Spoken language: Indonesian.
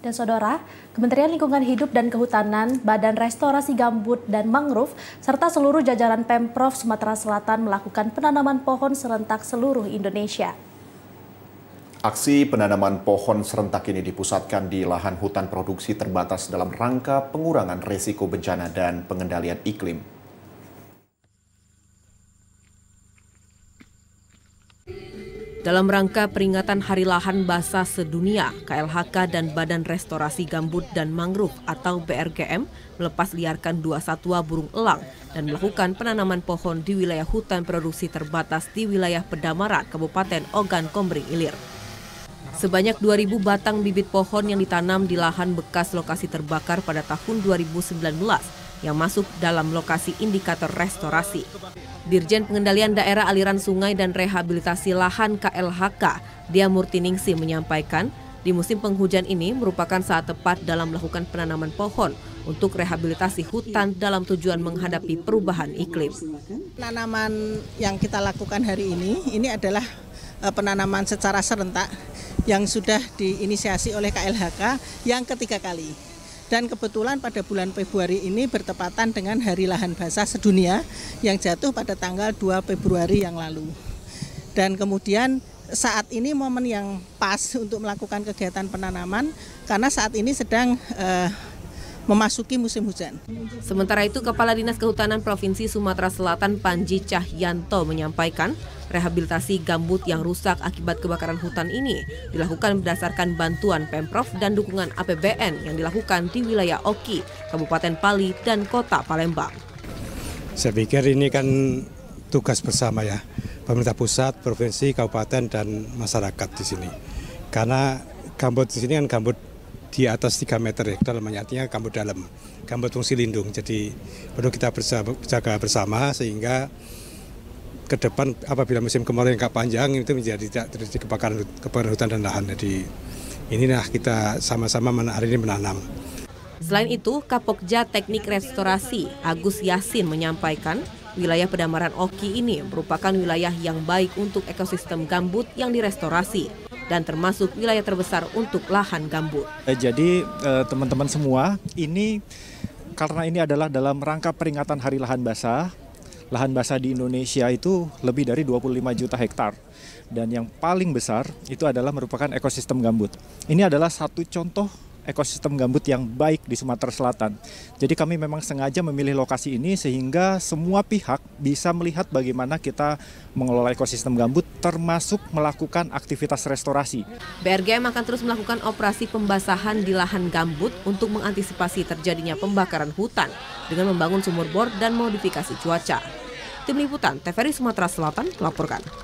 Dan saudara, Kementerian Lingkungan Hidup dan Kehutanan, Badan Restorasi Gambut dan Mangrove, serta seluruh jajaran Pemprov Sumatera Selatan melakukan penanaman pohon serentak seluruh Indonesia. Aksi penanaman pohon serentak ini dipusatkan di lahan hutan produksi terbatas dalam rangka pengurangan risiko bencana dan pengendalian iklim. Dalam rangka peringatan Hari Lahan Basah Sedunia, KLHK dan Badan Restorasi Gambut dan Mangrove atau BRGM melepas liarkan 2 satwa burung elang dan melakukan penanaman pohon di wilayah hutan produksi terbatas di wilayah Pedamaran, Kabupaten Ogan Komering Ilir. Sebanyak 2.000 batang bibit pohon yang ditanam di lahan bekas lokasi terbakar pada tahun 2019 yang masuk dalam lokasi indikator restorasi. Dirjen Pengendalian Daerah Aliran Sungai dan Rehabilitasi Lahan KLHK, Dia Murtiningsih menyampaikan, di musim penghujan ini merupakan saat tepat dalam melakukan penanaman pohon untuk rehabilitasi hutan dalam tujuan menghadapi perubahan iklim. Penanaman yang kita lakukan hari ini adalah penanaman secara serentak yang sudah diinisiasi oleh KLHK yang ketiga kali. Dan kebetulan pada bulan Februari ini bertepatan dengan Hari Lahan Basah Sedunia yang jatuh pada tanggal 2 Februari yang lalu. Dan kemudian saat ini momen yang pas untuk melakukan kegiatan penanaman karena saat ini sedang memasuki musim hujan. Sementara itu, Kepala Dinas Kehutanan Provinsi Sumatera Selatan Panji Cahyanto menyampaikan rehabilitasi gambut yang rusak akibat kebakaran hutan ini dilakukan berdasarkan bantuan Pemprov dan dukungan APBN yang dilakukan di wilayah Oki, Kabupaten Pali, dan Kota Palembang. Saya pikir ini kan tugas bersama ya, pemerintah pusat, provinsi, kabupaten, dan masyarakat di sini. Karena gambut di sini kan gambut di atas 3 meter ya, dalamnya artinya gambut dalam, gambut fungsi lindung. Jadi perlu kita jaga bersama sehingga ke depan apabila musim kemarau yang panjang itu menjadi tidak terjadi kebakaran hutan dan lahan. Jadi inilah kita sama-sama hari ini menanam. Selain itu, Kapokja Teknik Restorasi Agus Yasin menyampaikan wilayah Pedamaran Oki ini merupakan wilayah yang baik untuk ekosistem gambut yang direstorasi dan termasuk wilayah terbesar untuk lahan gambut. Jadi teman-teman semua, ini karena ini adalah dalam rangka peringatan Hari Lahan Basah. Lahan basah di Indonesia itu lebih dari 25 juta hektar. Dan yang paling besar itu adalah merupakan ekosistem gambut. Ini adalah satu contoh ekosistem gambut yang baik di Sumatera Selatan. Jadi kami memang sengaja memilih lokasi ini sehingga semua pihak bisa melihat bagaimana kita mengelola ekosistem gambut termasuk melakukan aktivitas restorasi. BRGM akan terus melakukan operasi pembasahan di lahan gambut untuk mengantisipasi terjadinya pembakaran hutan dengan membangun sumur bor dan modifikasi cuaca. Tim Liputan TVRI Sumatera Selatan melaporkan.